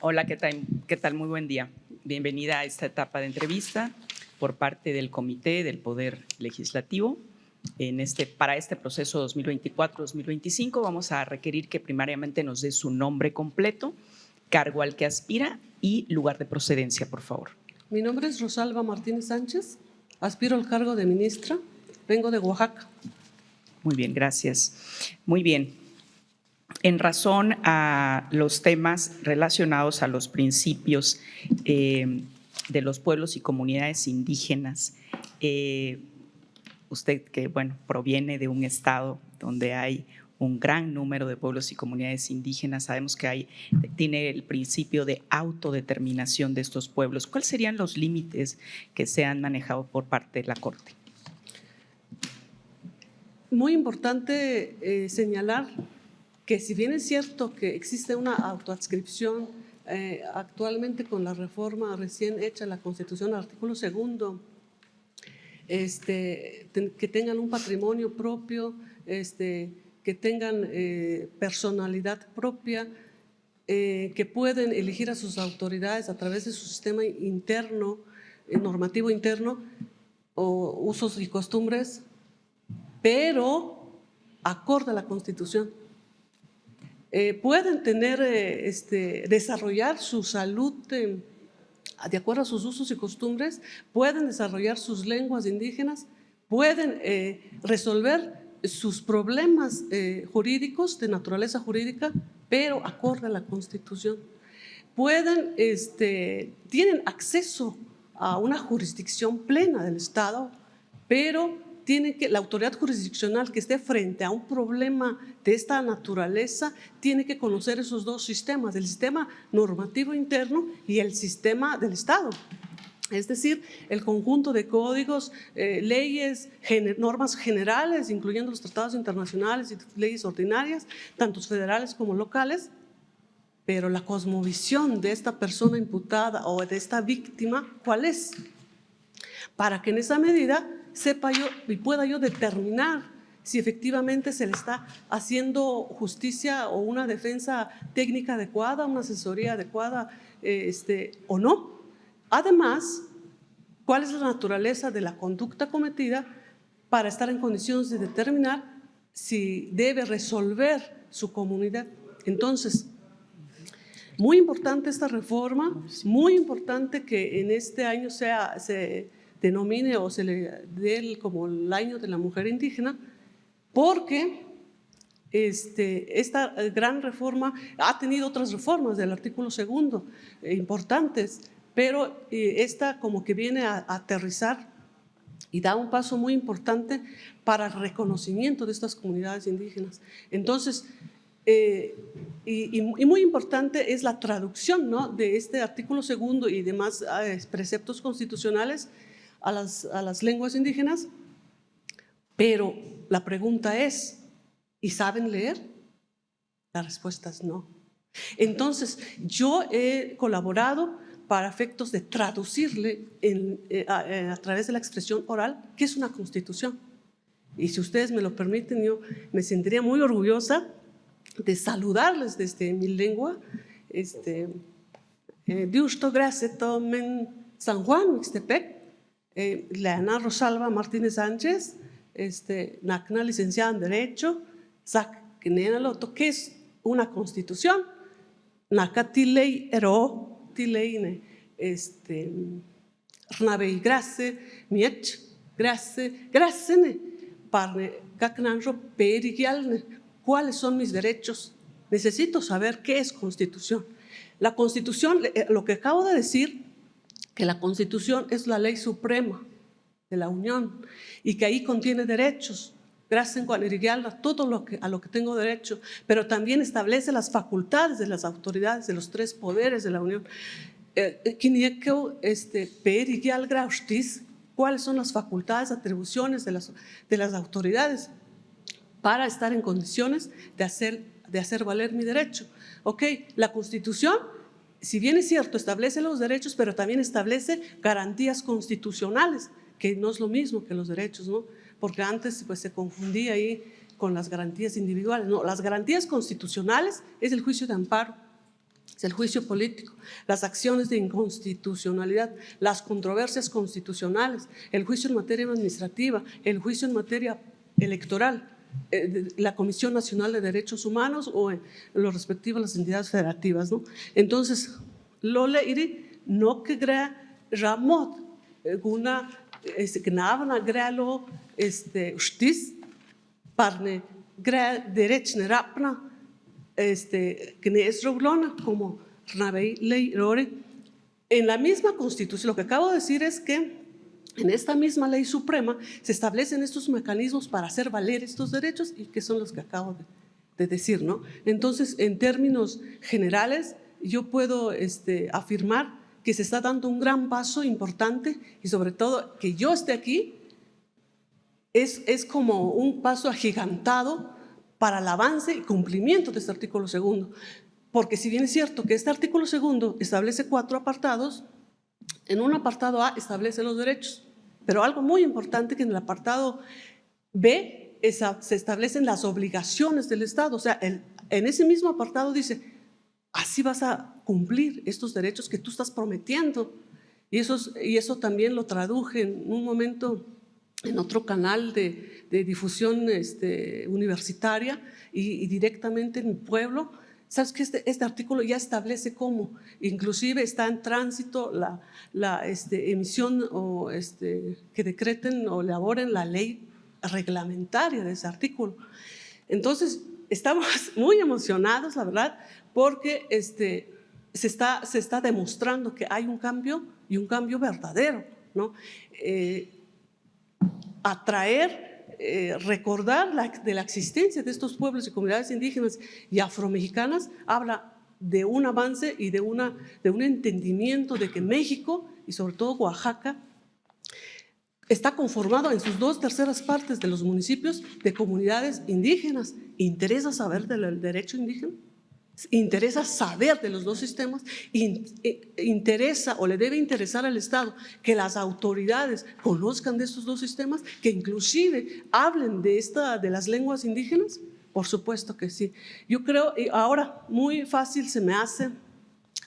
Hola, ¿qué tal? ¿Qué tal? Muy buen día. Bienvenida a esta etapa de entrevista por parte del Comité del Poder Legislativo. Para este proceso 2024-2025 vamos a requerir que primariamente nos dé su nombre completo, cargo al que aspira y lugar de procedencia, por favor. Mi nombre es Rosalba Martínez Sánchez, aspiro al cargo de ministra, vengo de Oaxaca. Muy bien, gracias. Muy bien. En razón a los temas relacionados a los principios de los pueblos y comunidades indígenas, usted que proviene de un estado donde hay un gran número de pueblos y comunidades indígenas, sabemos que tiene el principio de autodeterminación de estos pueblos. ¿Cuáles serían los límites que se han manejado por parte de la Corte? Muy importante señalar que si bien es cierto que existe una autoadscripción actualmente con la reforma recién hecha a la Constitución, artículo 2, que tengan un patrimonio propio, que tengan personalidad propia, que pueden elegir a sus autoridades a través de su sistema interno, normativo interno, o usos y costumbres, pero acorde a la Constitución. Pueden tener, desarrollar su salud de acuerdo a sus usos y costumbres, pueden desarrollar sus lenguas indígenas, pueden resolver sus problemas jurídicos de naturaleza jurídica, pero acorde a la Constitución. Tienen acceso a una jurisdicción plena del Estado, pero la autoridad jurisdiccional que esté frente a un problema de esta naturaleza tiene que conocer esos dos sistemas, el sistema normativo interno y el sistema del Estado. Es decir, el conjunto de códigos, leyes, normas generales, incluyendo los tratados internacionales y leyes ordinarias, tanto federales como locales, pero la cosmovisión de esta persona imputada o de esta víctima, ¿cuál es? Para que en esa medida sepa yo y pueda yo determinar si efectivamente se le está haciendo justicia o una defensa técnica adecuada, una asesoría adecuada o no. Además, ¿cuál es la naturaleza de la conducta cometida para estar en condiciones de determinar si debe resolver su comunidad? Entonces, muy importante esta reforma, muy importante que en este año se denomine o se le dé como el año de la mujer indígena, porque esta gran reforma ha tenido otras reformas del artículo 2 importantes, pero esta como que viene a aterrizar y da un paso muy importante para el reconocimiento de estas comunidades indígenas. Entonces, y muy importante es la traducción, ¿no?, de este artículo 2 y demás preceptos constitucionales a las lenguas indígenas, pero la pregunta es, ¿y saben leer? La respuesta es no. Entonces, yo he colaborado para efectos de traducirle a través de la expresión oral qué es una constitución. Y si ustedes me lo permiten, yo me sentiría muy orgullosa de saludarles desde mi lengua. Diusto gracias tomen San Juan, Mixtepec, la Ana Rosalba Martínez Sánchez, Nacna licenciada en Derecho, ¿qué es una constitución? Naka tilei ero, tilei Rnabey grace, miech, grace, gracene, parne, kaknanro perigialne. ¿Cuáles son mis derechos? Necesito saber qué es constitución. La constitución, lo que acabo de decir, que la constitución es la ley suprema de la Unión y que ahí contiene derechos, gracias a todo a lo que tengo derecho, pero también establece las facultades de las autoridades de los tres poderes de la Unión. ¿Cuáles son las facultades, atribuciones de las autoridades para estar en condiciones de hacer valer mi derecho? Ok, la Constitución, si bien es cierto, establece los derechos, pero también establece garantías constitucionales, que no es lo mismo que los derechos, ¿no? Porque antes pues, se confundía ahí con las garantías individuales. No, las garantías constitucionales es el juicio de amparo, es el juicio político, las acciones de inconstitucionalidad, las controversias constitucionales, el juicio en materia administrativa, el juicio en materia electoral, la Comisión Nacional de Derechos Humanos o en lo respectivo a las entidades federativas, ¿no? Entonces, Lola iri no que crea Ramot, una que nada grelo justicia, parne crea derecho ne rapna, que ne es roblona como Nabei ley rore. En la misma Constitución, lo que acabo de decir es que en esta misma ley suprema se establecen estos mecanismos para hacer valer estos derechos y que son los que acabo de decir, ¿no? Entonces, en términos generales, yo puedo afirmar que se está dando un gran paso importante y sobre todo que yo esté aquí es como un paso agigantado para el avance y cumplimiento de este artículo segundo. Porque si bien es cierto que este artículo segundo establece 4 apartados, en un apartado A establece los derechos, pero algo muy importante que en el apartado B se establecen las obligaciones del Estado. O sea, en ese mismo apartado dice, así vas a cumplir estos derechos que tú estás prometiendo. Y eso también lo traduje en un momento en otro canal de difusión universitaria y directamente en mi pueblo. Sabes que este artículo ya establece cómo, inclusive está en tránsito la emisión o que decreten o elaboren la ley reglamentaria de ese artículo. Entonces, estamos muy emocionados, la verdad, porque se está demostrando que hay un cambio y un cambio verdadero, ¿no? Atraer, recordar de la existencia de estos pueblos y comunidades indígenas y afromexicanas habla de un avance y de un entendimiento de que México y sobre todo Oaxaca está conformado en sus 2/3 partes de los municipios de comunidades indígenas. ¿Interesa saber del derecho indígena? Interesa saber de los 2 sistemas, interesa o le debe interesar al Estado que las autoridades conozcan de estos 2 sistemas, que inclusive hablen de las lenguas indígenas. Por supuesto que sí. Yo creo, ahora muy fácil se me hace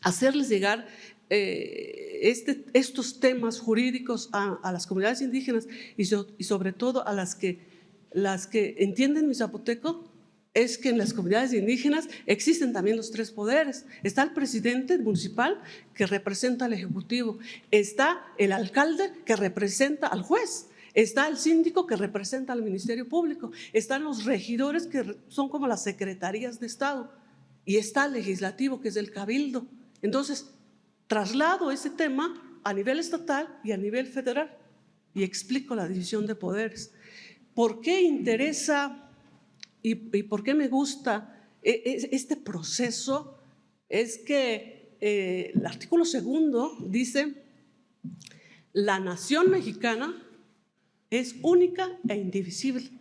hacerles llegar estos temas jurídicos a las comunidades indígenas y sobre todo a las que entienden mi zapoteco. Es que en las comunidades indígenas existen también los 3 poderes. Está el presidente municipal que representa al ejecutivo, está el alcalde que representa al juez, está el síndico que representa al Ministerio Público, están los regidores que son como las secretarías de Estado y está el legislativo que es el cabildo. Entonces, traslado ese tema a nivel estatal y a nivel federal y explico la división de poderes. ¿Por qué interesa y por qué me gusta este proceso? Es que el artículo segundo dice: la nación mexicana es única e indivisible,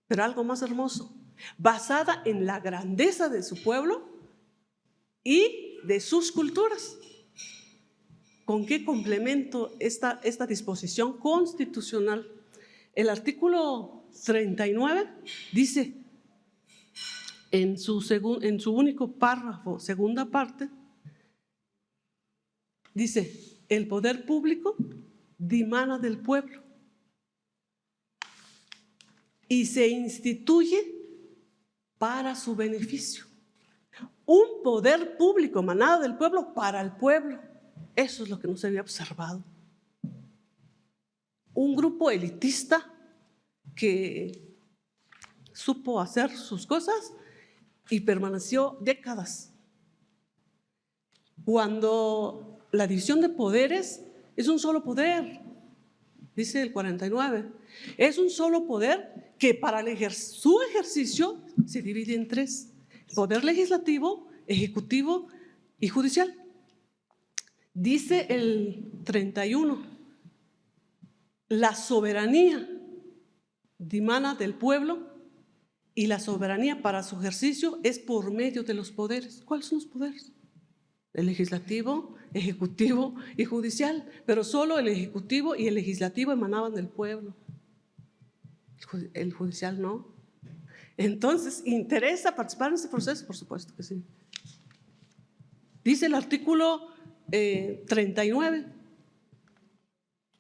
pero algo más hermoso, basada en la grandeza de su pueblo y de sus culturas. ¿Con qué complemento esta disposición constitucional? El artículo 39 dice en su único párrafo, segunda parte, dice: el poder público dimana del pueblo y se instituye para su beneficio. Un poder público emanado del pueblo para el pueblo. Eso es lo que no se había observado. Un grupo elitista que supo hacer sus cosas y permaneció décadas. Cuando la división de poderes es un solo poder, dice el 49, es un solo poder que para su ejercicio se divide en 3: poder legislativo, ejecutivo y judicial. Dice el 31, la soberanía dimana del pueblo y la soberanía para su ejercicio es por medio de los poderes. ¿Cuáles son los poderes? El legislativo, ejecutivo y judicial, pero solo el ejecutivo y el legislativo emanaban del pueblo. El judicial no. Entonces, ¿interesa participar en este proceso? Por supuesto que sí. Dice el artículo 39,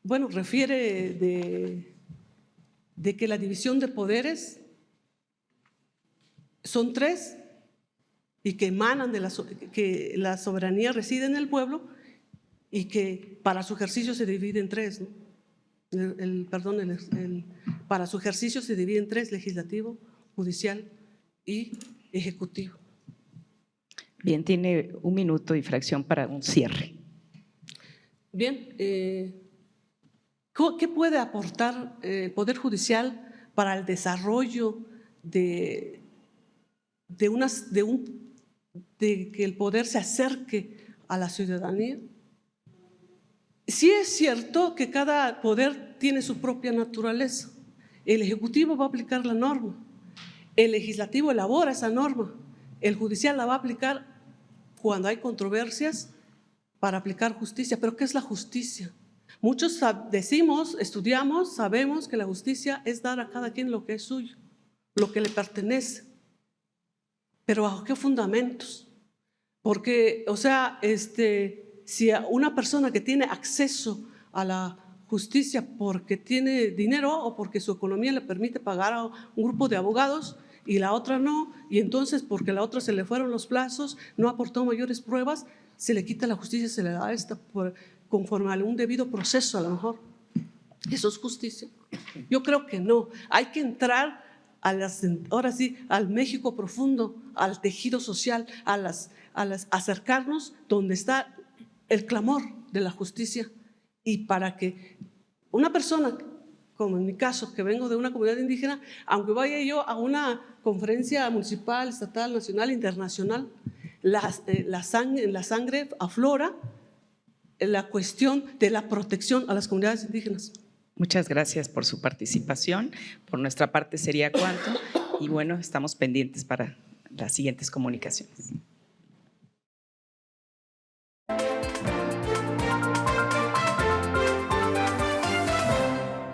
bueno, refiere de que la división de poderes son 3 y que emanan que la soberanía reside en el pueblo y que para su ejercicio se divide en 3, ¿no? Para su ejercicio se divide en 3, legislativo, judicial y ejecutivo. Bien, tiene 1 minuto y fracción para un cierre. Bien, ¿qué puede aportar el Poder Judicial para el desarrollo de que el poder se acerque a la ciudadanía? Sí es cierto que cada poder tiene su propia naturaleza. El Ejecutivo va a aplicar la norma, el Legislativo elabora esa norma, el Judicial la va a aplicar cuando hay controversias para aplicar justicia. ¿Pero qué es la justicia? Muchos decimos, estudiamos, sabemos que la justicia es dar a cada quien lo que es suyo, lo que le pertenece. ¿Pero bajo qué fundamentos? Porque, o sea, si a una persona que tiene acceso a la justicia porque tiene dinero o porque su economía le permite pagar a un grupo de abogados y la otra no, y entonces porque la otra se le fueron los plazos, no aportó mayores pruebas, se le quita la justicia, se le da esta conforme a un debido proceso a lo mejor. ¿Eso es justicia? Yo creo que no. Hay que entrar ahora sí, al México profundo, al tejido social, acercarnos donde está el clamor de la justicia, y para que una persona, como en mi caso, que vengo de una comunidad indígena, aunque vaya yo a una conferencia municipal, estatal, nacional, internacional, en la sangre aflora la cuestión de la protección a las comunidades indígenas. Muchas gracias por su participación. Por nuestra parte sería cuanto, y bueno, estamos pendientes para las siguientes comunicaciones.